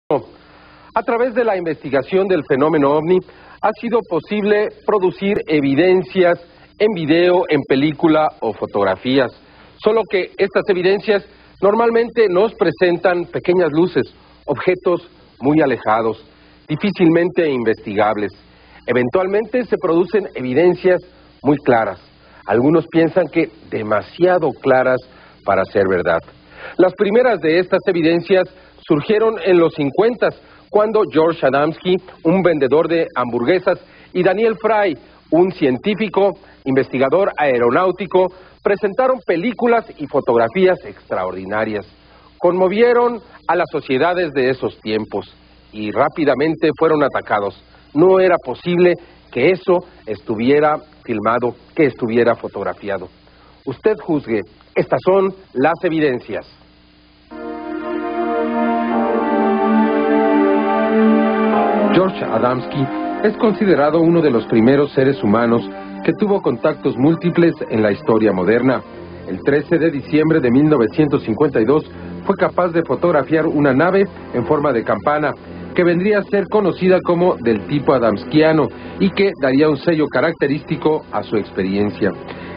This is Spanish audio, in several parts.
A través de la investigación del fenómeno OVNI, ha sido posible producir evidencias en video, en película o fotografías. Solo que estas evidencias normalmente nos presentan pequeñas luces, objetos muy alejados, difícilmente investigables. Eventualmente se producen evidencias muy claras. Algunos piensan que demasiado claras para ser verdad. Las primeras de estas evidencias surgieron en los 50, cuando George Adamski, un vendedor de hamburguesas, y Daniel Fry, un científico, investigador aeronáutico, presentaron películas y fotografías extraordinarias. Conmovieron a las sociedades de esos tiempos y rápidamente fueron atacados. No era posible que eso estuviera filmado, que estuviera fotografiado. Usted juzgue, estas son las evidencias. George Adamski es considerado uno de los primeros seres humanos que tuvo contactos múltiples en la historia moderna. El 13 de diciembre de 1952 fue capaz de fotografiar una nave en forma de campana que vendría a ser conocida como del tipo adamskiano y que daría un sello característico a su experiencia.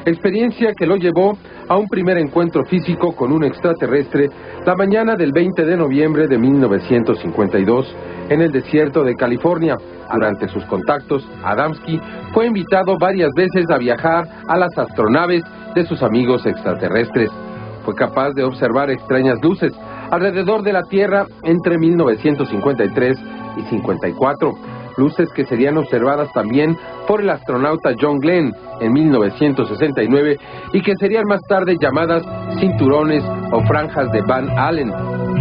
Experiencia que lo llevó a un primer encuentro físico con un extraterrestre la mañana del 20 de noviembre de 1952 en el desierto de California. Durante sus contactos, Adamski fue invitado varias veces a viajar a las astronaves de sus amigos extraterrestres. Fue capaz de observar extrañas luces alrededor de la Tierra entre 1953 y 54, luces que serían observadas también por el astronauta John Glenn en 1969 y que serían más tarde llamadas cinturones o franjas de Van Allen.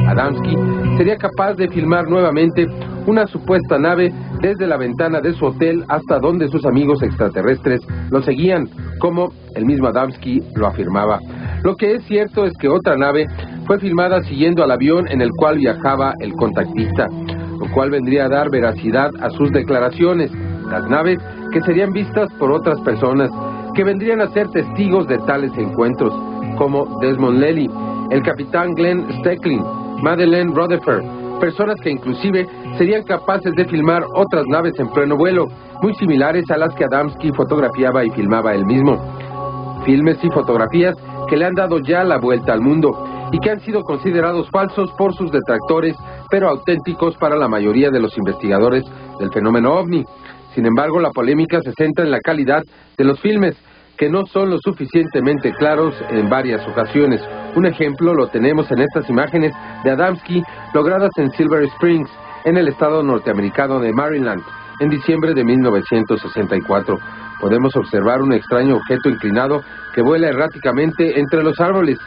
Adamski sería capaz de filmar nuevamente una supuesta nave desde la ventana de su hotel hasta donde sus amigos extraterrestres lo seguían, como el mismo Adamski lo afirmaba. Lo que es cierto es que otra nave fue filmada siguiendo al avión en el cual viajaba el contactista, lo cual vendría a dar veracidad a sus declaraciones. Las naves que serían vistas por otras personas que vendrían a ser testigos de tales encuentros, como Desmond Lely, el capitán Glenn Stecklin, Madeleine Rutherford, personas que inclusive serían capaces de filmar otras naves en pleno vuelo, muy similares a las que Adamski fotografiaba y filmaba él mismo. Filmes y fotografías que le han dado ya la vuelta al mundo y que han sido considerados falsos por sus detractores, pero auténticos para la mayoría de los investigadores del fenómeno OVNI. Sin embargo, la polémica se centra en la calidad de los filmes, que no son lo suficientemente claros en varias ocasiones. Un ejemplo lo tenemos en estas imágenes de Adamski logradas en Silver Springs, en el estado norteamericano de Maryland, en diciembre de 1964. Podemos observar un extraño objeto inclinado que vuela erráticamente entre los árboles,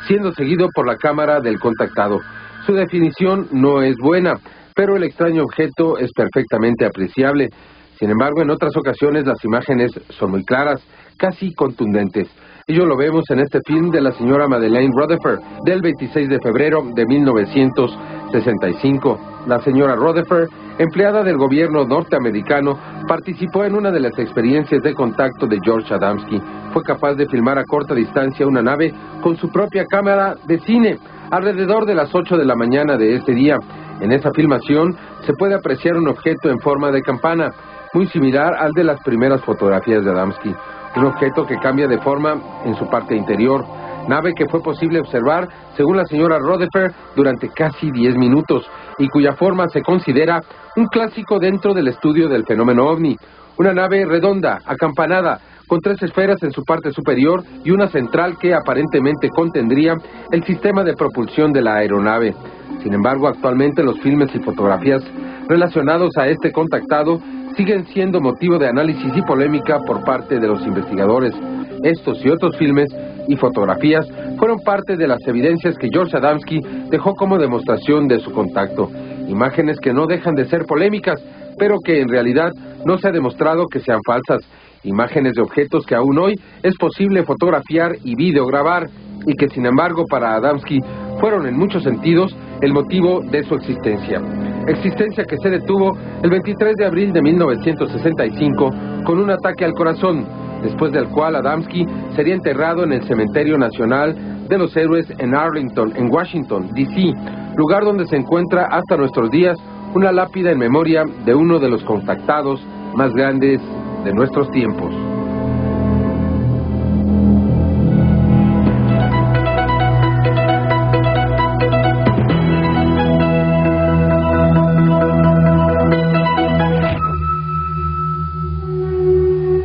siendo seguido por la cámara del contactado. Su definición no es buena, pero el extraño objeto es perfectamente apreciable. Sin embargo, en otras ocasiones las imágenes son muy claras, casi contundentes. Ello lo vemos en este film de la señora Madeleine Rutherford, del 26 de febrero de 1965. La señora Rutherford, empleada del gobierno norteamericano, participó en una de las experiencias de contacto de George Adamski. Fue capaz de filmar a corta distancia una nave con su propia cámara de cine, alrededor de las 8 de la mañana de ese día. En esa filmación se puede apreciar un objeto en forma de campana, muy similar al de las primeras fotografías de Adamski. Un objeto que cambia de forma en su parte interior. Nave que fue posible observar, según la señora Rutherford, durante casi 10 minutos y cuya forma se considera un clásico dentro del estudio del fenómeno OVNI. Una nave redonda, acampanada, con 3 esferas en su parte superior y una central que aparentemente contendría el sistema de propulsión de la aeronave. Sin embargo, actualmente los filmes y fotografías relacionados a este contactado siguen siendo motivo de análisis y polémica por parte de los investigadores. Estos y otros filmes y fotografías fueron parte de las evidencias que George Adamski dejó como demostración de su contacto. Imágenes que no dejan de ser polémicas, pero que en realidad no se ha demostrado que sean falsas. Imágenes de objetos que aún hoy es posible fotografiar y videograbar, y que sin embargo para Adamski fueron en muchos sentidos el motivo de su existencia. Existencia que se detuvo el 23 de abril de 1965 con un ataque al corazón, después del cual Adamski sería enterrado en el Cementerio Nacional de los Héroes en Arlington, en Washington, D.C., lugar donde se encuentra hasta nuestros días una lápida en memoria de uno de los contactados más grandes de nuestros tiempos.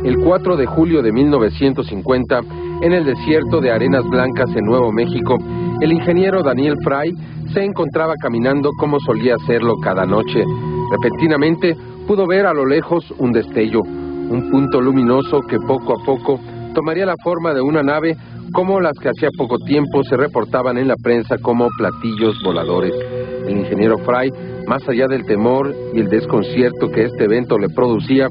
El 4 de julio de 1950, en el desierto de Arenas Blancas en Nuevo México, el ingeniero Daniel Fry se encontraba caminando como solía hacerlo cada noche. Repentinamente pudo ver a lo lejos un destello, un punto luminoso que poco a poco tomaría la forma de una nave como las que hacía poco tiempo se reportaban en la prensa como platillos voladores. El ingeniero Fry, más allá del temor y el desconcierto que este evento le producía,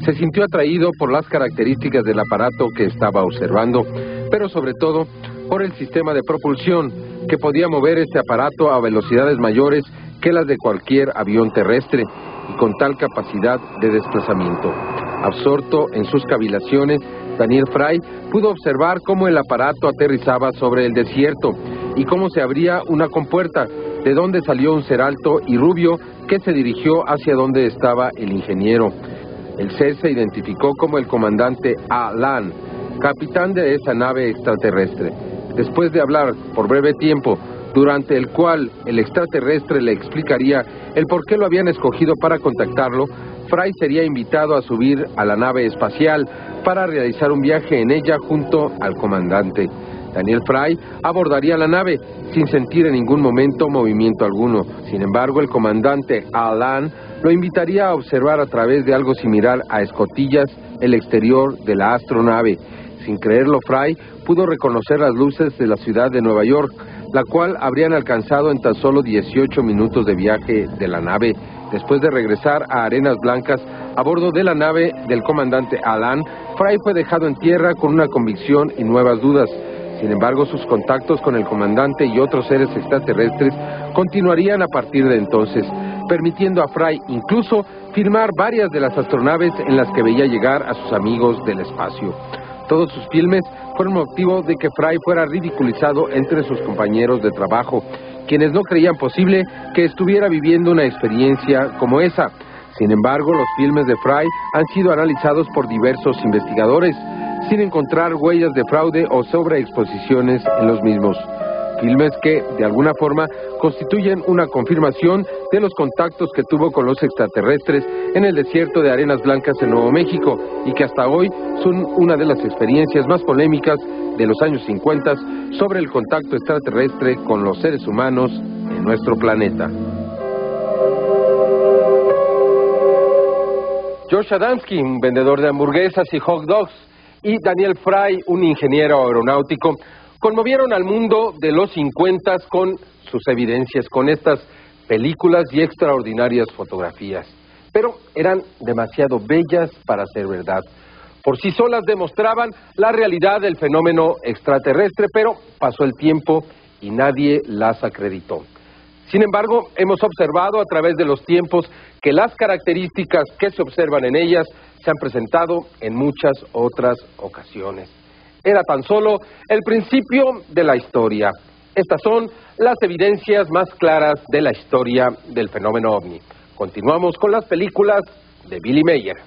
se sintió atraído por las características del aparato que estaba observando, pero sobre todo por el sistema de propulsión que podía mover este aparato a velocidades mayores que las de cualquier avión terrestre y con tal capacidad de desplazamiento. Absorto en sus cavilaciones, Daniel Fry pudo observar cómo el aparato aterrizaba sobre el desierto y cómo se abría una compuerta, de donde salió un ser alto y rubio que se dirigió hacia donde estaba el ingeniero. El ser se identificó como el comandante Alan, capitán de esa nave extraterrestre. Después de hablar por breve tiempo, durante el cual el extraterrestre le explicaría el por qué lo habían escogido para contactarlo, Fry sería invitado a subir a la nave espacial para realizar un viaje en ella junto al comandante. Daniel Fry abordaría la nave sin sentir en ningún momento movimiento alguno. Sin embargo, el comandante Alan lo invitaría a observar a través de algo similar a escotillas el exterior de la astronave. Sin creerlo, Fry pudo reconocer las luces de la ciudad de Nueva York, la cual habrían alcanzado en tan solo 18 minutos de viaje de la nave. Después de regresar a Arenas Blancas a bordo de la nave del comandante Alan, Fry fue dejado en tierra con una convicción y nuevas dudas. Sin embargo, sus contactos con el comandante y otros seres extraterrestres continuarían a partir de entonces, permitiendo a Fry incluso filmar varias de las astronaves en las que veía llegar a sus amigos del espacio. Todos sus filmes fueron motivo de que Fry fuera ridiculizado entre sus compañeros de trabajo, quienes no creían posible que estuviera viviendo una experiencia como esa. Sin embargo, los filmes de Fry han sido analizados por diversos investigadores, sin encontrar huellas de fraude o sobreexposiciones en los mismos. Filmes que, de alguna forma, constituyen una confirmación de los contactos que tuvo con los extraterrestres en el desierto de Arenas Blancas en Nuevo México y que hasta hoy son una de las experiencias más polémicas de los años 50 sobre el contacto extraterrestre con los seres humanos en nuestro planeta. George Adamski, un vendedor de hamburguesas y hot dogs, y Daniel Fry, un ingeniero aeronáutico, conmovieron al mundo de los 50 con sus evidencias, con estas películas y extraordinarias fotografías. Pero eran demasiado bellas para ser verdad. Por sí solas demostraban la realidad del fenómeno extraterrestre, pero pasó el tiempo y nadie las acreditó. Sin embargo, hemos observado a través de los tiempos que las características que se observan en ellas se han presentado en muchas otras ocasiones. Era tan solo el principio de la historia. Estas son las evidencias más claras de la historia del fenómeno ovni. Continuamos con las películas de Billy Mayer.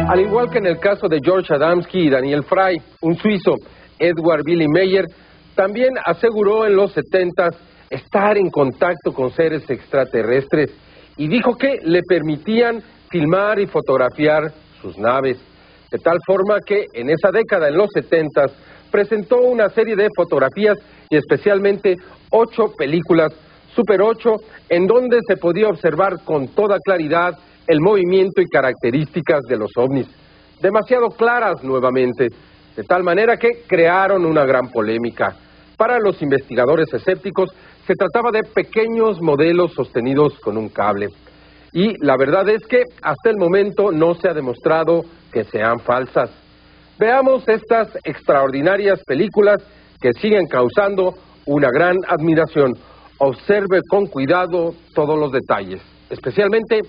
Al igual que en el caso de George Adamski y Daniel Fry, un suizo, Edward Billy Mayer, también aseguró en los 70 estar en contacto con seres extraterrestres y dijo que le permitían filmar y fotografiar sus naves, de tal forma que en esa década, en los 70, presentó una serie de fotografías y especialmente 8 películas, Super 8, en donde se podía observar con toda claridad el movimiento y características de los ovnis, demasiado claras nuevamente, de tal manera que crearon una gran polémica. Para los investigadores escépticos, se trataba de pequeños modelos sostenidos con un cable. Y la verdad es que hasta el momento no se ha demostrado que sean falsas. Veamos estas extraordinarias películas que siguen causando una gran admiración. Observe con cuidado todos los detalles, especialmente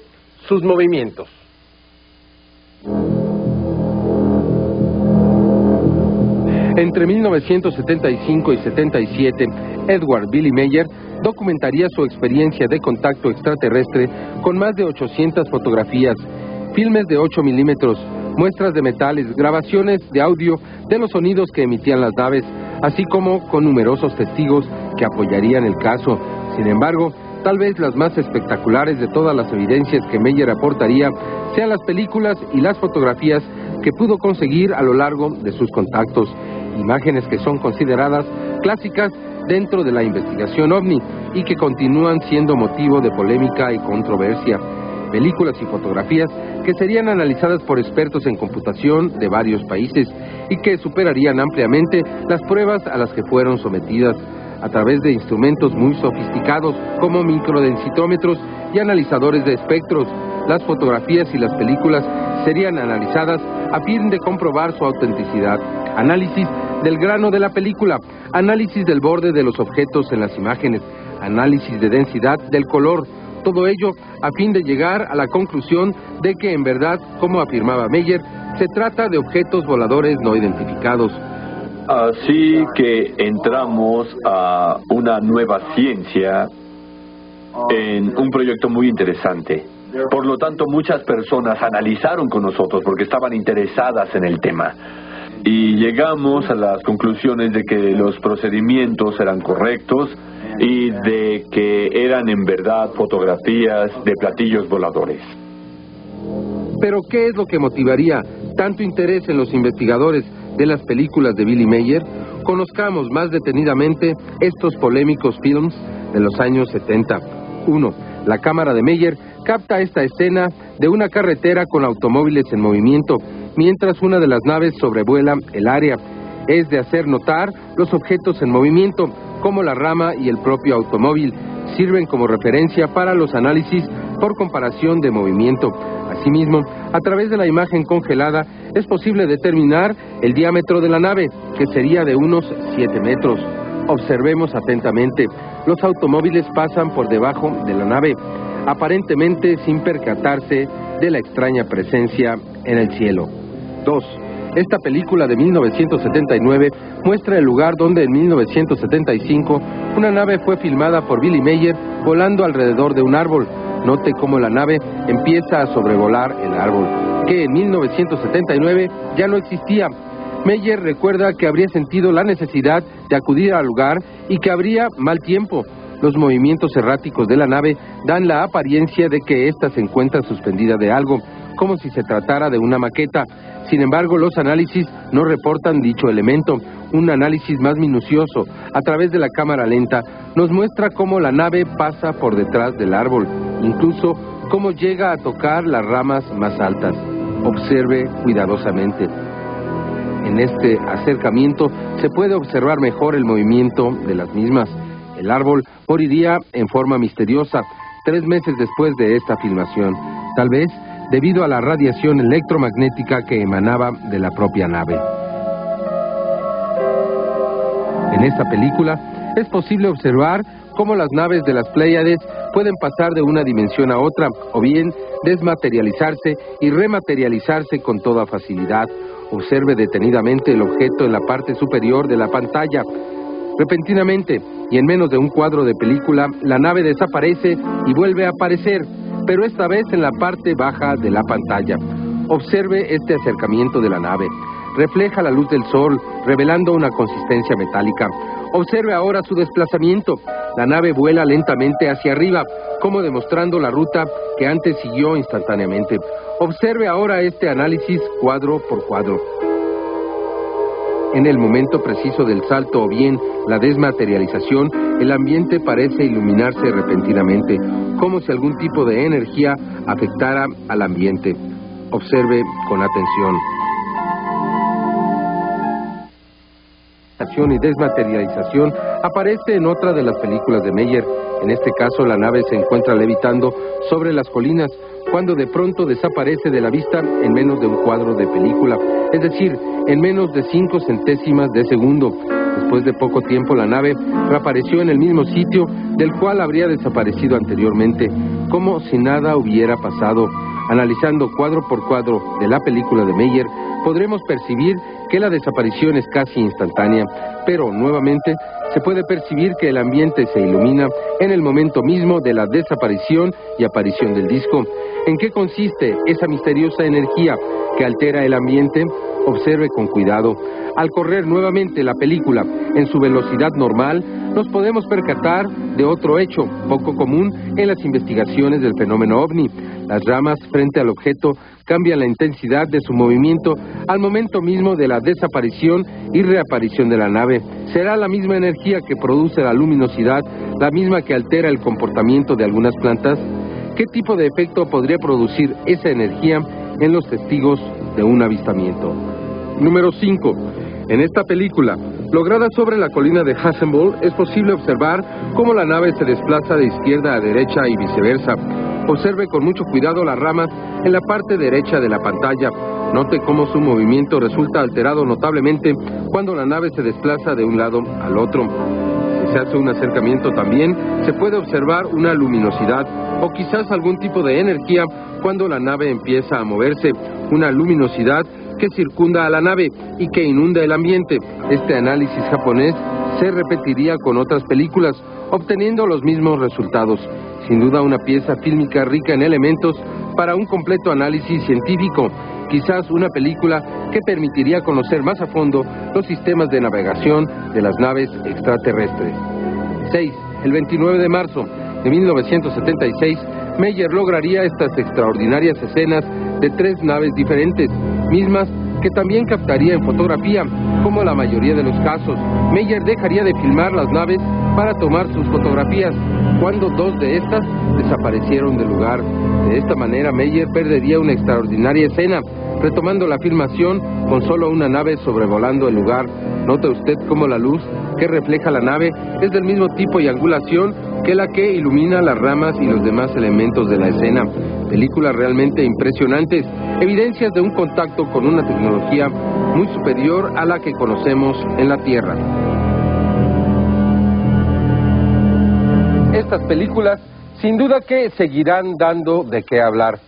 sus movimientos. Entre 1975 y 77, Edward Billy Meyer documentaría su experiencia de contacto extraterrestre con más de 800 fotografías, filmes de 8 milímetros, muestras de metales, grabaciones de audio de los sonidos que emitían las naves, así como con numerosos testigos que apoyarían el caso. Sin embargo, tal vez las más espectaculares de todas las evidencias que Meyer aportaría sean las películas y las fotografías que pudo conseguir a lo largo de sus contactos, imágenes que son consideradas clásicas dentro de la investigación OVNI y que continúan siendo motivo de polémica y controversia. Películas y fotografías que serían analizadas por expertos en computación de varios países y que superarían ampliamente las pruebas a las que fueron sometidas a través de instrumentos muy sofisticados como microdensitómetros y analizadores de espectros. Las fotografías y las películas serían analizadas a fin de comprobar su autenticidad. Análisis del grano de la película, análisis del borde de los objetos en las imágenes, análisis de densidad del color. Todo ello a fin de llegar a la conclusión de que en verdad, como afirmaba Meyer, se trata de objetos voladores no identificados. Así que entramos a una nueva ciencia en un proyecto muy interesante. Por lo tanto, muchas personas analizaron con nosotros porque estaban interesadas en el tema. Y llegamos a las conclusiones de que los procedimientos eran correctos y de que eran en verdad fotografías de platillos voladores. Pero ¿qué es lo que motivaría tanto interés en los investigadores de las películas de Billy Meyer? Conozcamos más detenidamente estos polémicos films de los años 70. 1. La cámara de Meyer capta esta escena de una carretera con automóviles en movimiento, mientras una de las naves sobrevuela el área. Es de hacer notar los objetos en movimiento, como la rama y el propio automóvil, sirven como referencia para los análisis por comparación de movimiento. Asimismo, a través de la imagen congelada es posible determinar el diámetro de la nave, que sería de unos 7 metros. Observemos atentamente. Los automóviles pasan por debajo de la nave, aparentemente sin percatarse de la extraña presencia en el cielo. 2. Esta película de 1979 muestra el lugar donde en 1975 una nave fue filmada por Billy Meyer volando alrededor de un árbol. Note cómo la nave empieza a sobrevolar el árbol, que en 1979 ya no existía. Meyer recuerda que habría sentido la necesidad de acudir al lugar y que habría mal tiempo. Los movimientos erráticos de la nave dan la apariencia de que ésta se encuentra suspendida de algo, como si se tratara de una maqueta. Sin embargo, los análisis no reportan dicho elemento. Un análisis más minucioso, a través de la cámara lenta, nos muestra cómo la nave pasa por detrás del árbol, incluso cómo llega a tocar las ramas más altas. Observe cuidadosamente. En este acercamiento se puede observar mejor el movimiento de las mismas. El árbol moriría en forma misteriosa 3 meses después de esta filmación, tal vez debido a la radiación electromagnética que emanaba de la propia nave. En esta película es posible observar cómo las naves de las Pléyades pueden pasar de una dimensión a otra, o bien desmaterializarse y rematerializarse con toda facilidad. Observe detenidamente el objeto en la parte superior de la pantalla. Repentinamente, y en menos de un cuadro de película, la nave desaparece y vuelve a aparecer, pero esta vez en la parte baja de la pantalla. Observe este acercamiento de la nave. Refleja la luz del sol, revelando una consistencia metálica. Observe ahora su desplazamiento. La nave vuela lentamente hacia arriba, como demostrando la ruta que antes siguió instantáneamente. Observe ahora este análisis cuadro por cuadro. En el momento preciso del salto o bien la desmaterialización, el ambiente parece iluminarse repentinamente, como si algún tipo de energía afectara al ambiente. Observe con atención. Y desmaterialización aparece en otra de las películas de Meyer. En este caso, la nave se encuentra levitando sobre las colinas, cuando de pronto desaparece de la vista en menos de un cuadro de película, es decir, en menos de 5 centésimas de segundo. Después de poco tiempo, la nave reapareció en el mismo sitio del cual habría desaparecido anteriormente, como si nada hubiera pasado. Analizando cuadro por cuadro de la película de Meyer, podremos percibir que la desaparición es casi instantánea, pero nuevamente se puede percibir que el ambiente se ilumina en el momento mismo de la desaparición y aparición del disco. ¿En qué consiste esa misteriosa energía que altera el ambiente? Observe con cuidado. Al correr nuevamente la película en su velocidad normal, nos podemos percatar de otro hecho poco común en las investigaciones del fenómeno ovni. Las ramas frente al objeto cambian la intensidad de su movimiento al momento mismo de la desaparición y reaparición de la nave. ¿Será la misma energía que produce la luminosidad la misma que altera el comportamiento de algunas plantas? ¿Qué tipo de efecto podría producir esa energía en los testigos de un avistamiento? Número 5. En esta película, lograda sobre la colina de Hasselblad, es posible observar cómo la nave se desplaza de izquierda a derecha y viceversa. Observe con mucho cuidado las ramas en la parte derecha de la pantalla. Note cómo su movimiento resulta alterado notablemente cuando la nave se desplaza de un lado al otro. Si se hace un acercamiento también, se puede observar una luminosidad o quizás algún tipo de energía cuando la nave empieza a moverse, una luminosidad que circunda a la nave y que inunda el ambiente. Este análisis japonés se repetiría con otras películas, obteniendo los mismos resultados. Sin duda una pieza fílmica rica en elementos para un completo análisis científico. Quizás una película que permitiría conocer más a fondo los sistemas de navegación de las naves extraterrestres. 6. El 29 de marzo de 1976, Meyer lograría estas extraordinarias escenas de 3 naves diferentes, mismas que también captaría en fotografía, como la mayoría de los casos. Meyer dejaría de filmar las naves para tomar sus fotografías, cuando 2 de estas desaparecieron del lugar. De esta manera, Meyer perdería una extraordinaria escena, retomando la filmación con solo una nave sobrevolando el lugar. Note usted cómo la luz que refleja la nave es del mismo tipo y angulación que la que ilumina las ramas y los demás elementos de la escena. Películas realmente impresionantes, evidencias de un contacto con una tecnología muy superior a la que conocemos en la Tierra. Estas películas sin duda que seguirán dando de qué hablar,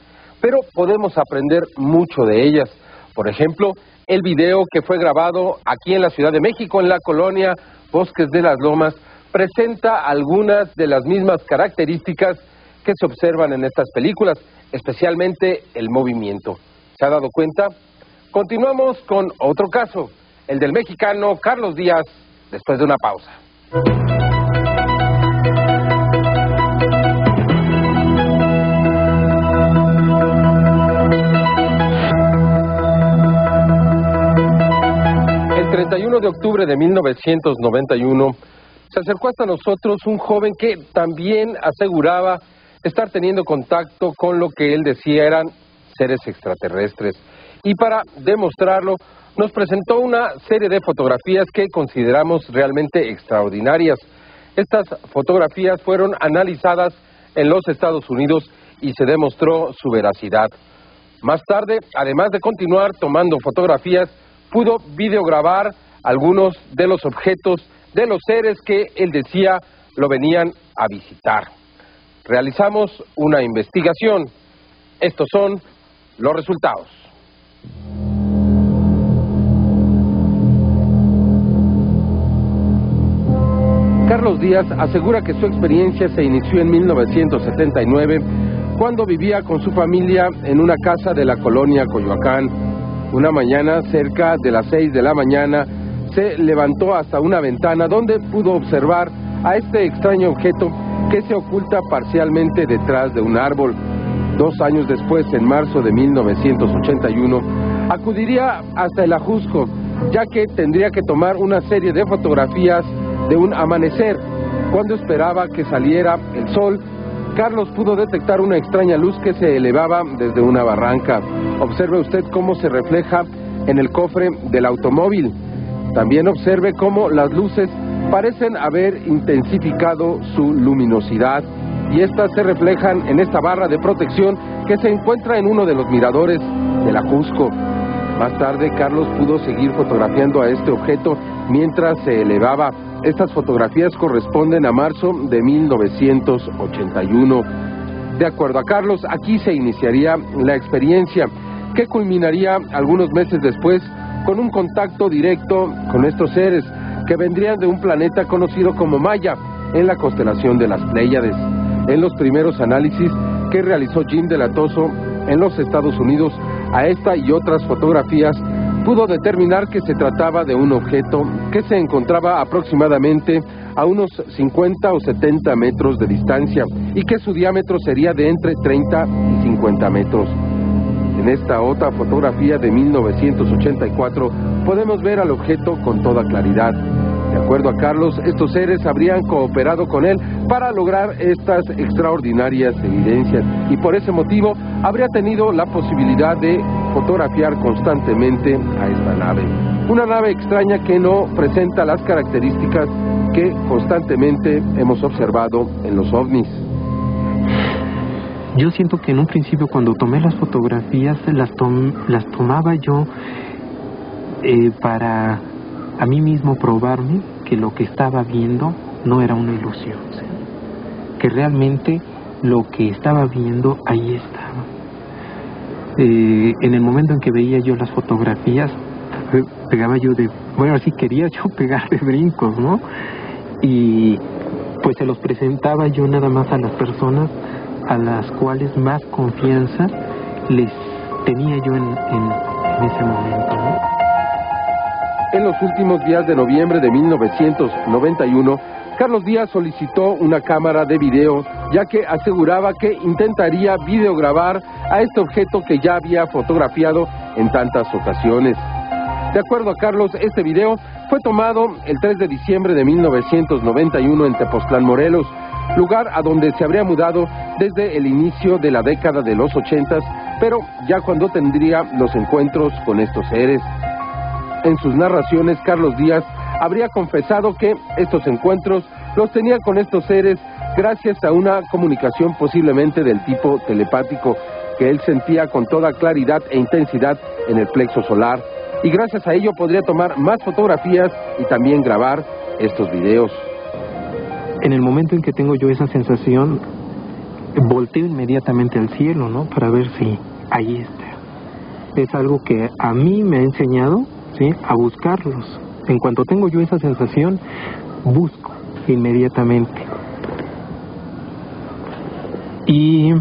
pero podemos aprender mucho de ellas. Por ejemplo, el video que fue grabado aquí en la Ciudad de México, en la colonia Bosques de las Lomas, presenta algunas de las mismas características que se observan en estas películas, especialmente el movimiento. ¿Se ha dado cuenta? Continuamos con otro caso, el del mexicano Carlos Díaz, después de una pausa. El 31 de octubre de 1991 se acercó hasta nosotros un joven que también aseguraba estar teniendo contacto con lo que él decía eran seres extraterrestres. Y para demostrarlo, nos presentó una serie de fotografías que consideramos realmente extraordinarias. Estas fotografías fueron analizadas en los Estados Unidos y se demostró su veracidad. Más tarde, además de continuar tomando fotografías, pudo videograbar algunos de los objetos de los seres que él decía lo venían a visitar. Realizamos una investigación. Estos son los resultados. Carlos Díaz asegura que su experiencia se inició en 1979, cuando vivía con su familia en una casa de la colonia Coyoacán. Una mañana, cerca de las 6 de la mañana, se levantó hasta una ventana donde pudo observar a este extraño objeto que se oculta parcialmente detrás de un árbol. 2 años después, en marzo de 1981, acudiría hasta el Ajusco, ya que tendría que tomar una serie de fotografías de un amanecer. Cuando esperaba que saliera el sol, Carlos pudo detectar una extraña luz que se elevaba desde una barranca. Observe usted cómo se refleja en el cofre del automóvil. También observe cómo las luces parecen haber intensificado su luminosidad y estas se reflejan en esta barra de protección que se encuentra en uno de los miradores del Ajusco. Más tarde, Carlos pudo seguir fotografiando a este objeto mientras se elevaba. Estas fotografías corresponden a marzo de 1981. De acuerdo a Carlos, aquí se iniciaría la experiencia, que culminaría algunos meses después con un contacto directo con estos seres que vendrían de un planeta conocido como Maya, en la constelación de las Pléyades. En los primeros análisis que realizó Jim de la Tosso en los Estados Unidos a esta y otras fotografías, pudo determinar que se trataba de un objeto que se encontraba aproximadamente a unos 50 o 70 metros de distancia y que su diámetro sería de entre 30 y 50 metros. En esta otra fotografía de 1984 podemos ver al objeto con toda claridad. De acuerdo a Carlos, estos seres habrían cooperado con él para lograr estas extraordinarias evidencias y por ese motivo habría tenido la posibilidad de fotografiar constantemente a esta nave. Una nave extraña que no presenta las características que constantemente hemos observado en los ovnis. Yo siento que en un principio cuando tomé las fotografías las tomaba yo para a mí mismo probarme que lo que estaba viendo no era una ilusión, ¿sí? Que realmente lo que estaba viendo ahí estaba. En el momento en que veía yo las fotografías, pegaba yo así quería yo pegar de brincos, ¿no? Y pues se los presentaba yo nada más a las personas a las cuales más confianza les tenía yo en ese momento, ¿no? En los últimos días de noviembre de 1991, Carlos Díaz solicitó una cámara de video, ya que aseguraba que intentaría videograbar a este objeto que ya había fotografiado en tantas ocasiones. De acuerdo a Carlos, este video fue tomado el 3 de diciembre de 1991 en Tepoztlán, Morelos, lugar a donde se habría mudado desde el inicio de la década de los 80, pero ya cuando tendría los encuentros con estos seres. En sus narraciones, Carlos Díaz habría confesado que estos encuentros los tenía con estos seres gracias a una comunicación posiblemente del tipo telepático que él sentía con toda claridad e intensidad en el plexo solar, y gracias a ello podría tomar más fotografías y también grabar estos videos. En el momento en que tengo yo esa sensación, volteo inmediatamente al cielo, ¿no? Para ver si ahí está. Es algo que a mí me ha enseñado, ¿sí?, a buscarlos. En cuanto tengo yo esa sensación, busco inmediatamente. Y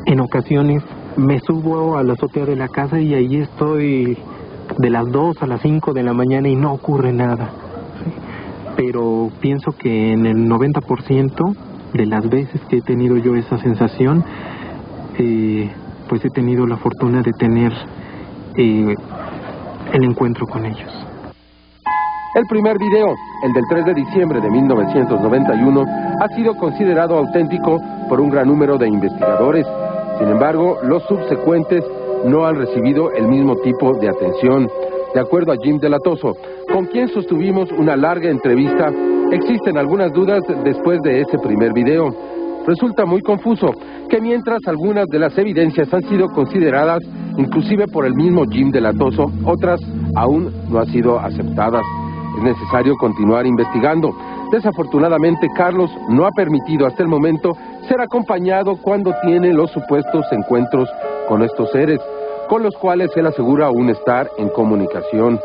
en ocasiones me subo a la azotea de la casa y ahí estoy de las 2 a las 5 de la mañana y no ocurre nada, ¿sí? Pero pienso que en el 90% de las veces que he tenido yo esa sensación, pues he tenido la fortuna de tener el encuentro con ellos. El primer video, el del 3 de diciembre de 1991, ha sido considerado auténtico por un gran número de investigadores. Sin embargo, los subsecuentes no han recibido el mismo tipo de atención. De acuerdo a Jim de la Tosso, con quien sostuvimos una larga entrevista, existen algunas dudas después de ese primer video. Resulta muy confuso que mientras algunas de las evidencias han sido consideradas, inclusive por el mismo Jim de la Tosso, otras aún no han sido aceptadas. Es necesario continuar investigando. Desafortunadamente, Carlos no ha permitido hasta el momento ser acompañado cuando tiene los supuestos encuentros con estos seres, con los cuales él asegura aún estar en comunicación.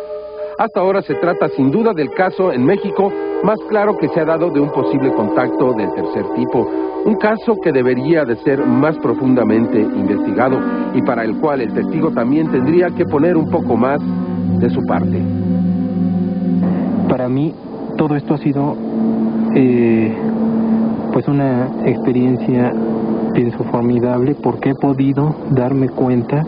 Hasta ahora se trata sin duda del caso en México más claro que se ha dado de un posible contacto del tercer tipo, un caso que debería de ser más profundamente investigado y para el cual el testigo también tendría que poner un poco más de su parte. Para mí todo esto ha sido pues una experiencia, pienso, formidable, porque he podido darme cuenta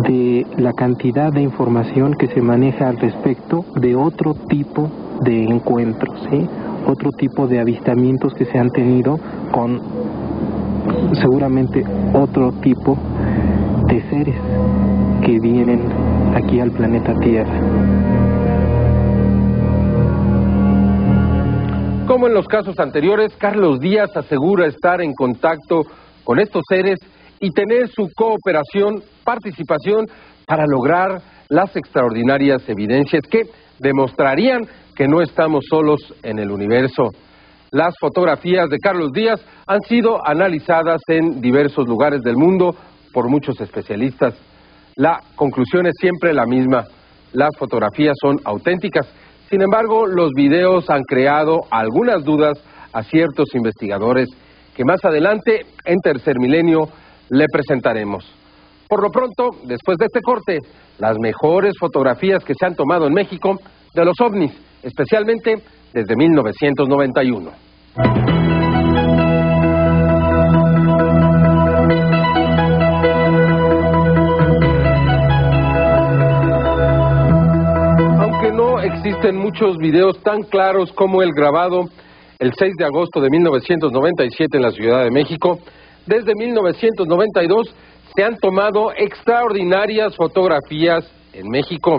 de la cantidad de información que se maneja al respecto de otro tipo de encuentros, ¿sí? Otro tipo de avistamientos que se han tenido con seguramente otro tipo de seres que vienen aquí al planeta Tierra. Como en los casos anteriores, Carlos Díaz asegura estar en contacto con estos seres y tener su cooperación, participación para lograr las extraordinarias evidencias que demostrarían que no estamos solos en el universo. Las fotografías de Carlos Díaz han sido analizadas en diversos lugares del mundo por muchos especialistas. La conclusión es siempre la misma. las fotografías son auténticas. Sin embargo, los videos han creado algunas dudas a ciertos investigadores que más adelante, en Tercer Milenio, le presentaremos. Por lo pronto, después de este corte, las mejores fotografías que se han tomado en México de los ovnis, especialmente desde 1991. Aunque no existen muchos videos tan claros como el grabado el 6 de agosto de 1997 en la Ciudad de México, desde 1992 se han tomado extraordinarias fotografías en México,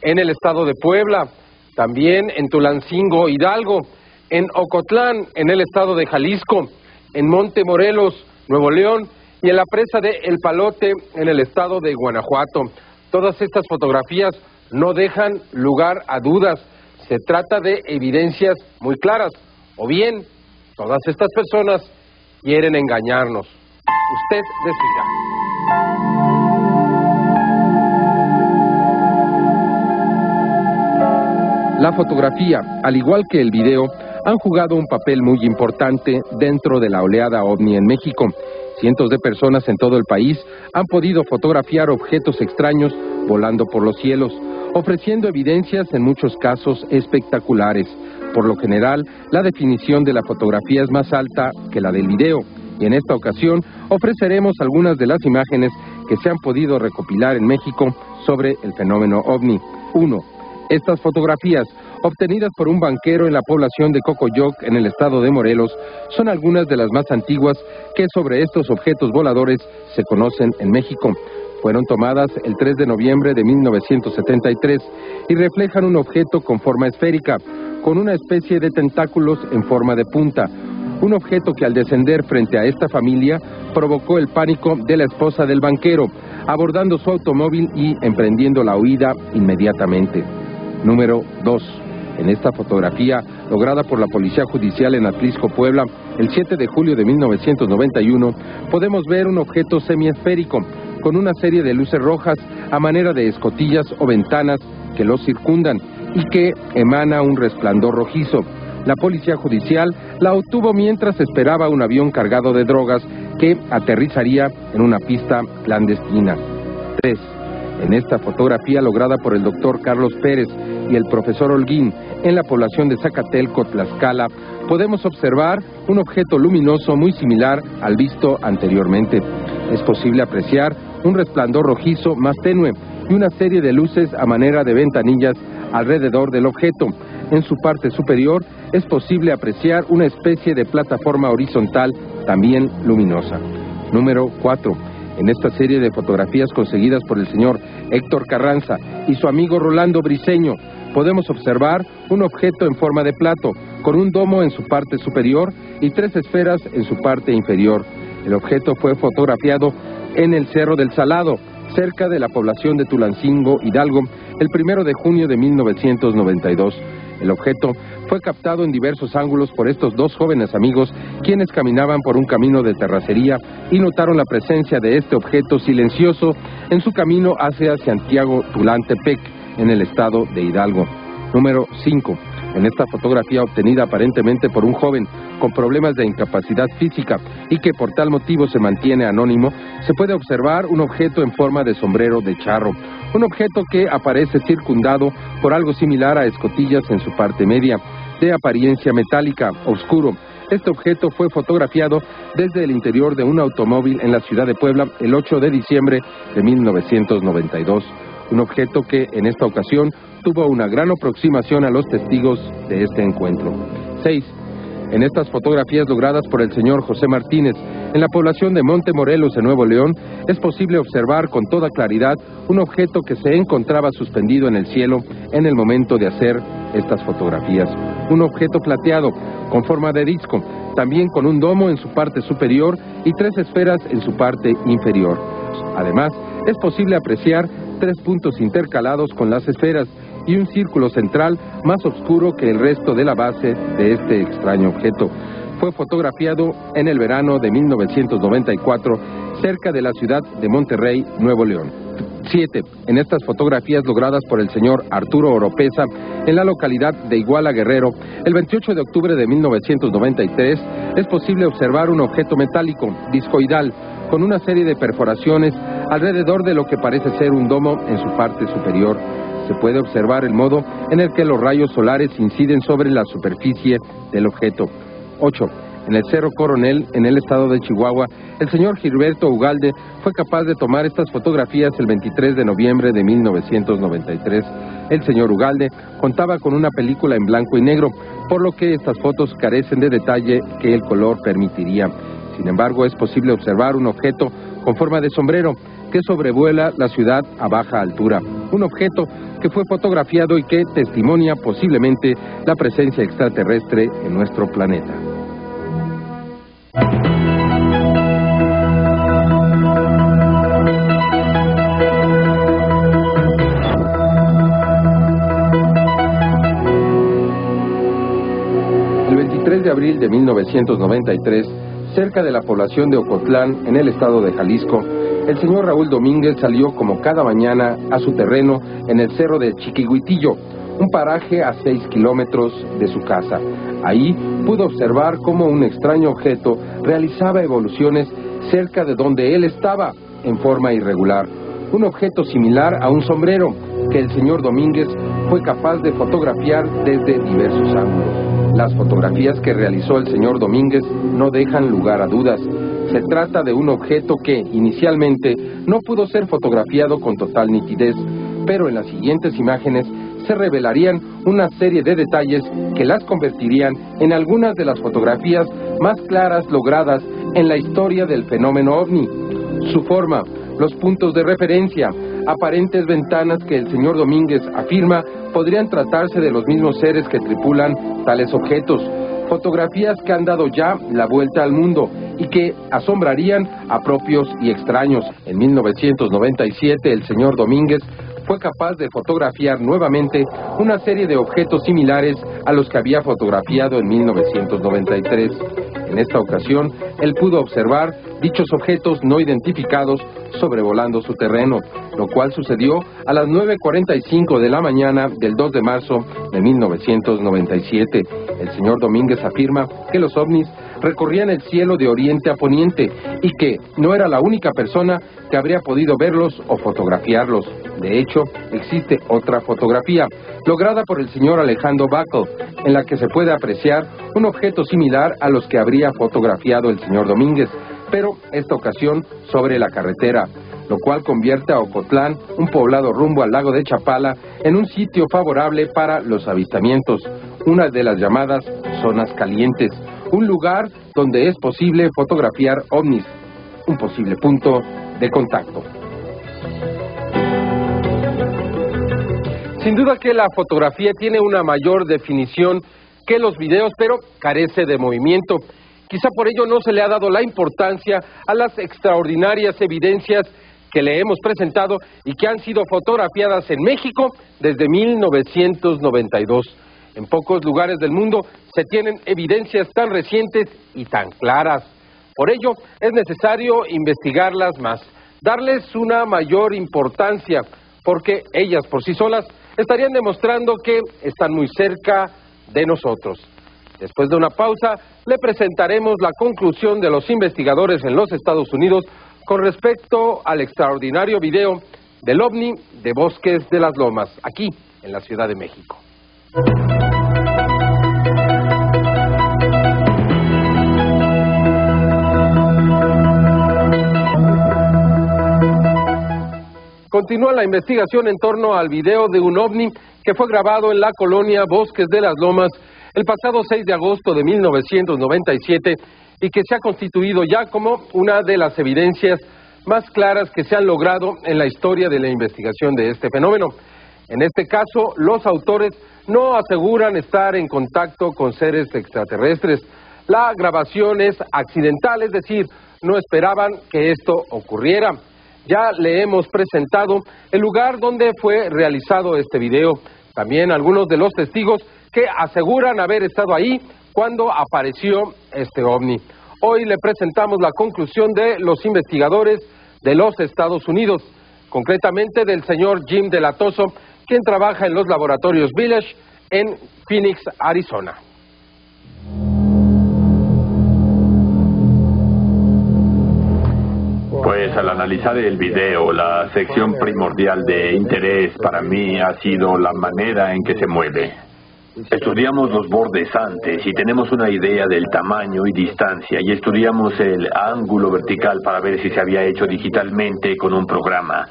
en el estado de Puebla, también en Tulancingo, Hidalgo, en Ocotlán, en el estado de Jalisco, en Montemorelos, Nuevo León, y en la presa de El Palote, en el estado de Guanajuato. Todas estas fotografías no dejan lugar a dudas. Se trata de evidencias muy claras, o bien, todas estas personas quieren engañarnos. Usted decida. La fotografía, al igual que el video, han jugado un papel muy importante dentro de la oleada ovni en México. Cientos de personas en todo el país han podido fotografiar objetos extraños volando por los cielos, ofreciendo evidencias en muchos casos espectaculares. Por lo general, la definición de la fotografía es más alta que la del video, y en esta ocasión ofreceremos algunas de las imágenes que se han podido recopilar en México sobre el fenómeno ovni. 1. Estas fotografías, obtenidas por un banquero en la población de Cocoyoc, en el estado de Morelos, son algunas de las más antiguas que sobre estos objetos voladores se conocen en México. Fueron tomadas el 3 de noviembre de 1973 y reflejan un objeto con forma esférica, con una especie de tentáculos en forma de punta. Un objeto que al descender frente a esta familia provocó el pánico de la esposa del banquero, abordando su automóvil y emprendiendo la huida inmediatamente. Número 2. En esta fotografía, lograda por la Policía Judicial en Atlisco, Puebla, el 7 de julio de 1991, podemos ver un objeto semiesférico con una serie de luces rojas a manera de escotillas o ventanas que lo circundan y que emana un resplandor rojizo. La Policía Judicial la obtuvo mientras esperaba un avión cargado de drogas que aterrizaría en una pista clandestina. 3. En esta fotografía lograda por el doctor Carlos Pérez y el profesor Holguín en la población de Zacatelco, Tlaxcala, podemos observar un objeto luminoso muy similar al visto anteriormente. Es posible apreciar un resplandor rojizo más tenue y una serie de luces a manera de ventanillas alrededor del objeto. En su parte superior es posible apreciar una especie de plataforma horizontal también luminosa. Número 4. En esta serie de fotografías conseguidas por el señor Héctor Carranza y su amigo Rolando Briceño, podemos observar un objeto en forma de plato, con un domo en su parte superior y 3 esferas en su parte inferior. El objeto fue fotografiado en el Cerro del Salado, cerca de la población de Tulancingo, Hidalgo, el 1 de junio de 1992. El objeto fue captado en diversos ángulos por estos dos jóvenes amigos, quienes caminaban por un camino de terracería y notaron la presencia de este objeto silencioso en su camino hacia Santiago Tulantepec, en el estado de Hidalgo. Número 5. En esta fotografía obtenida aparentemente por un joven con problemas de incapacidad física y que por tal motivo se mantiene anónimo, se puede observar un objeto en forma de sombrero de charro, un objeto que aparece circundado por algo similar a escotillas en su parte media, de apariencia metálica, oscuro. Este objeto fue fotografiado desde el interior de un automóvil en la ciudad de Puebla el 8 de diciembre de 1992. Un objeto que en esta ocasión tuvo una gran aproximación a los testigos de este encuentro. 6. En estas fotografías logradas por el señor José Martínez en la población de Montemorelos, en Nuevo León, es posible observar con toda claridad un objeto que se encontraba suspendido en el cielo en el momento de hacer estas fotografías. Un objeto plateado con forma de disco, también con un domo en su parte superior y 3 esferas en su parte inferior. Además, es posible apreciar 3 puntos intercalados con las esferas y un círculo central más oscuro que el resto de la base de este extraño objeto. Fue fotografiado en el verano de 1994 cerca de la ciudad de Monterrey, Nuevo León. 7. En estas fotografías logradas por el señor Arturo Oropesa en la localidad de Iguala, Guerrero, el 28 de octubre de 1993, es posible observar un objeto metálico discoidal con una serie de perforaciones alrededor de lo que parece ser un domo en su parte superior. Se puede observar el modo en el que los rayos solares inciden sobre la superficie del objeto. 8. En el Cerro Coronel, en el estado de Chihuahua, el señor Gilberto Ugalde fue capaz de tomar estas fotografías el 23 de noviembre de 1993. El señor Ugalde contaba con una película en blanco y negro, por lo que estas fotos carecen de detalle que el color permitiría. Sin embargo, es posible observar un objeto con forma de sombrero que sobrevuela la ciudad a baja altura. Un objeto que fue fotografiado y que testimonia posiblemente la presencia extraterrestre en nuestro planeta. El 23 de abril de 1993, cerca de la población de Ocotlán, en el estado de Jalisco, el señor Raúl Domínguez salió como cada mañana a su terreno en el cerro de Chiquihuitillo, un paraje a 6 kilómetros de su casa. Ahí pudo observar cómo un extraño objeto realizaba evoluciones cerca de donde él estaba, en forma irregular. Un objeto similar a un sombrero que el señor Domínguez fue capaz de fotografiar desde diversos ángulos. Las fotografías que realizó el señor Domínguez no dejan lugar a dudas. Se trata de un objeto que, inicialmente, no pudo ser fotografiado con total nitidez, pero en las siguientes imágenes se revelarían una serie de detalles que las convertirían en algunas de las fotografías más claras logradas en la historia del fenómeno ovni. Su forma, los puntos de referencia, aparentes ventanas que el señor Domínguez afirma podrían tratarse de los mismos seres que tripulan tales objetos. Fotografías que han dado ya la vuelta al mundo y que asombrarían a propios y extraños. En 1997, el señor Domínguez fue capaz de fotografiar nuevamente una serie de objetos similares a los que había fotografiado en 1993. En esta ocasión, él pudo observar dichos objetos no identificados sobrevolando su terreno, lo cual sucedió a las 9:45 de la mañana del 2 de marzo de 1997. El señor Domínguez afirma que los ovnis recorrían el cielo de oriente a poniente y que no era la única persona que habría podido verlos o fotografiarlos. De hecho, existe otra fotografía, lograda por el señor Alejandro Backel, en la que se puede apreciar un objeto similar a los que habría fotografiado el señor Domínguez, pero esta ocasión sobre la carretera, lo cual convierte a Ocotlán, un poblado rumbo al lago de Chapala, en un sitio favorable para los avistamientos, una de las llamadas zonas calientes, un lugar donde es posible fotografiar ovnis, un posible punto de contacto. Sin duda que la fotografía tiene una mayor definición que los videos, pero carece de movimiento. Quizá por ello no se le ha dado la importancia a las extraordinarias evidencias que le hemos presentado y que han sido fotografiadas en México desde 1992. En pocos lugares del mundo se tienen evidencias tan recientes y tan claras. Por ello, es necesario investigarlas más, darles una mayor importancia, porque ellas por sí solas estarían demostrando que están muy cerca de nosotros. Después de una pausa, le presentaremos la conclusión de los investigadores en los Estados Unidos con respecto al extraordinario video del ovni de Bosques de las Lomas, aquí en la Ciudad de México. Continúa la investigación en torno al video de un ovni que fue grabado en la colonia Bosques de las Lomas el pasado 6 de agosto de 1997 y que se ha constituido ya como una de las evidencias más claras que se han logrado en la historia de la investigación de este fenómeno. En este caso, los autores no aseguran estar en contacto con seres extraterrestres. La grabación es accidental, es decir, no esperaban que esto ocurriera. Ya le hemos presentado el lugar donde fue realizado este video. También algunos de los testigos que aseguran haber estado ahí cuando apareció este ovni. Hoy le presentamos la conclusión de los investigadores de los Estados Unidos. concretamente del señor Jim Delatoso, quien trabaja en los laboratorios Village en Phoenix, Arizona. Pues al analizar el video, la sección primordial de interés para mí ha sido la manera en que se mueve. Estudiamos los bordes antes y tenemos una idea del tamaño y distancia, y estudiamos el ángulo vertical para ver si se había hecho digitalmente con un programa.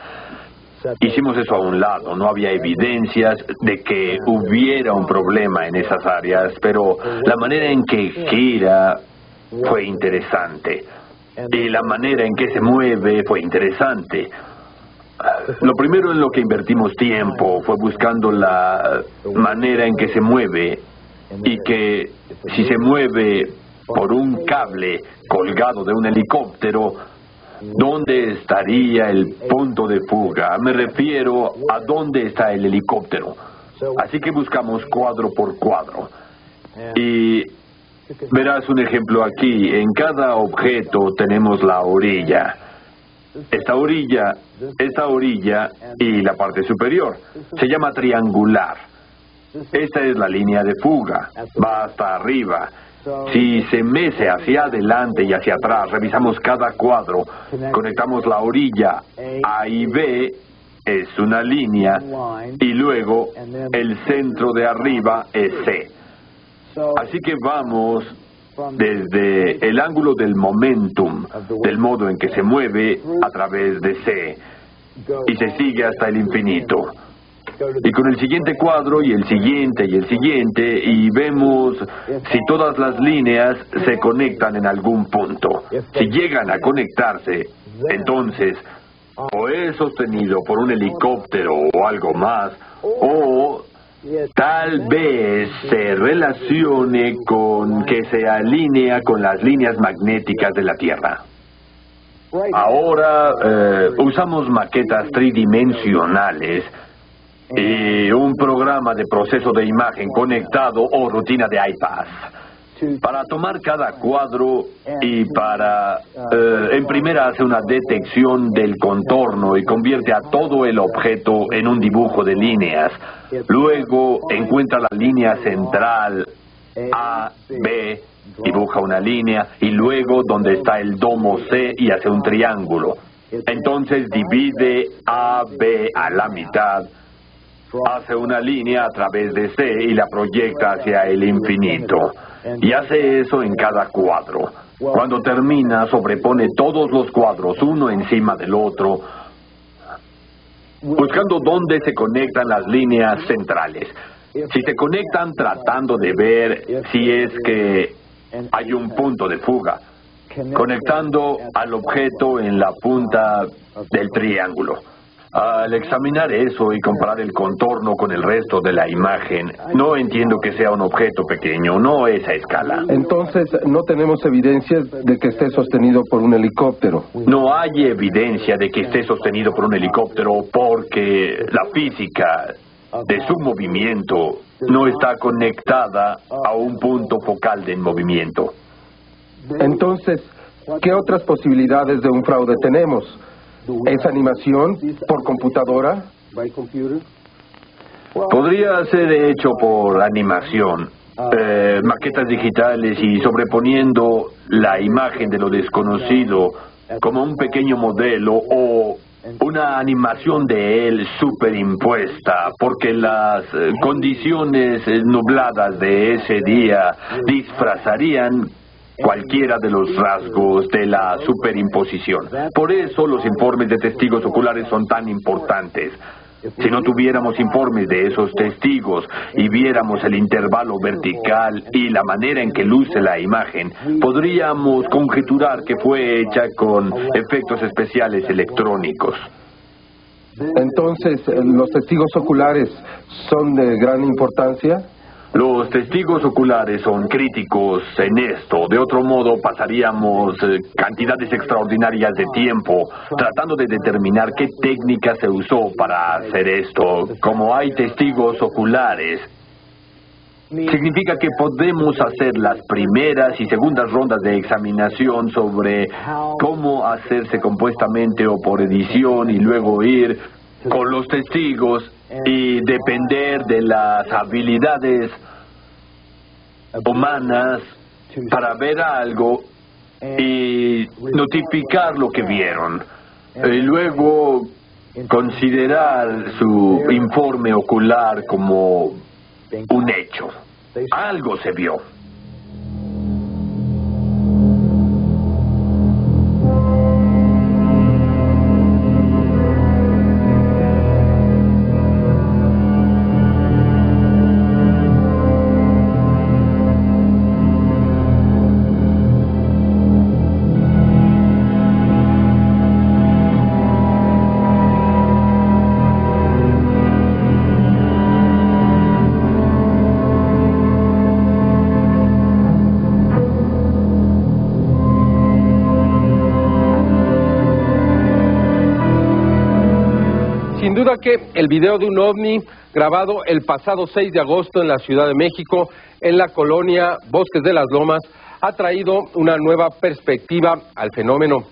Hicimos eso a un lado, no había evidencias de que hubiera un problema en esas áreas, pero la manera en que gira fue interesante. Y la manera en que se mueve fue interesante. Lo primero en lo que invertimos tiempo fue buscando la manera en que se mueve, y que si se mueve por un cable colgado de un helicóptero, ¿dónde estaría el punto de fuga? Me refiero a dónde está el helicóptero. Así que buscamos cuadro por cuadro. Y verás un ejemplo aquí. En cada objeto tenemos la orilla. Esta orilla y la parte superior. Se llama triangular. Esta es la línea de fuga. Va hasta arriba. Si se mece hacia adelante y hacia atrás, revisamos cada cuadro, conectamos la orilla A y B, es una línea, y luego el centro de arriba es C. Así que vamos desde el ángulo del momentum, del modo en que se mueve, a través de C, y se sigue hasta el infinito. Y con el siguiente cuadro y el siguiente y el siguiente, y vemos si todas las líneas se conectan en algún punto. Si llegan a conectarse, entonces o es sostenido por un helicóptero o algo más, o tal vez se relacione con que se alinea con las líneas magnéticas de la Tierra. Ahora usamos maquetas tridimensionales y un programa de proceso de imagen conectado o rutina de iPass para tomar cada cuadro y para en primera hace una detección del contorno y convierte a todo el objeto en un dibujo de líneas. Luego encuentra la línea central A, B, dibuja una línea, y luego donde está el domo C y hace un triángulo. Entonces divide A, B a la mitad, hace una línea a través de C y la proyecta hacia el infinito. Y hace eso en cada cuadro. Cuando termina, sobrepone todos los cuadros uno encima del otro, buscando dónde se conectan las líneas centrales. Si se conectan, tratando de ver si es que hay un punto de fuga, conectando al objeto en la punta del triángulo. Al examinar eso y comparar el contorno con el resto de la imagen, no entiendo que sea un objeto pequeño, no esa escala. Entonces, no tenemos evidencias de que esté sostenido por un helicóptero. No hay evidencia de que esté sostenido por un helicóptero porque la física de su movimiento no está conectada a un punto focal del movimiento. Entonces, ¿qué otras posibilidades de un fraude tenemos? ¿Es animación por computadora? Podría ser hecho por animación, maquetas digitales y sobreponiendo la imagen de lo desconocido como un pequeño modelo, o una animación de él superimpuesta, porque las condiciones nubladas de ese día disfrazarían cualquiera de los rasgos de la superimposición. Por eso los informes de testigos oculares son tan importantes. Si no tuviéramos informes de esos testigos y viéramos el intervalo vertical y la manera en que luce la imagen, podríamos conjeturar que fue hecha con efectos especiales electrónicos. Entonces, ¿los testigos oculares son de gran importancia? Los testigos oculares son críticos en esto. De otro modo, pasaríamos cantidades extraordinarias de tiempo tratando de determinar qué técnica se usó para hacer esto. Como hay testigos oculares, Significa que podemos hacer las primeras y segundas rondas de examinación sobre cómo hacerse compuestamente o por edición y luego ir con los testigos y depender de las habilidades humanas para ver algo y notificar lo que vieron. Y luego considerar su informe ocular como un hecho. Algo se vio. Sin duda que el video de un ovni grabado el pasado 6 de agosto en la Ciudad de México, en la colonia Bosques de las Lomas, ha traído una nueva perspectiva al fenómeno.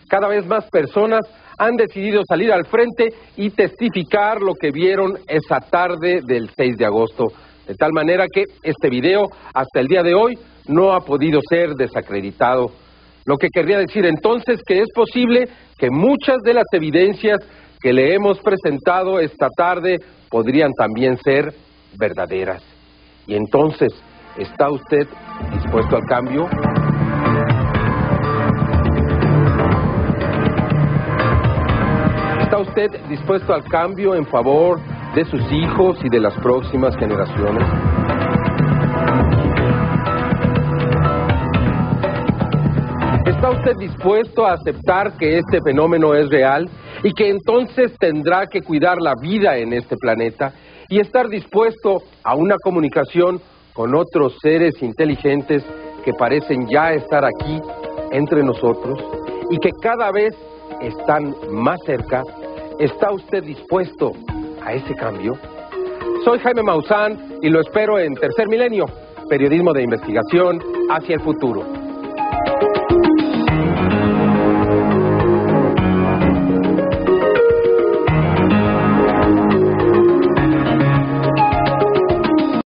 Cada vez más personas han decidido salir al frente y testificar lo que vieron esa tarde del 6 de agosto. De tal manera que este video, hasta el día de hoy, no ha podido ser desacreditado. Lo que querría decir entonces que es posible que muchas de las evidencias que le hemos presentado esta tarde podrían también ser verdaderas. Y entonces, ¿está usted dispuesto al cambio? ¿Está usted dispuesto al cambio en favor de sus hijos y de las próximas generaciones? ¿Está usted dispuesto a aceptar que este fenómeno es real y que entonces tendrá que cuidar la vida en este planeta y estar dispuesto a una comunicación con otros seres inteligentes que parecen ya estar aquí entre nosotros y que cada vez están más cerca? ¿Está usted dispuesto a ese cambio? Soy Jaime Maussan y lo espero en Tercer Milenio, periodismo de investigación hacia el futuro.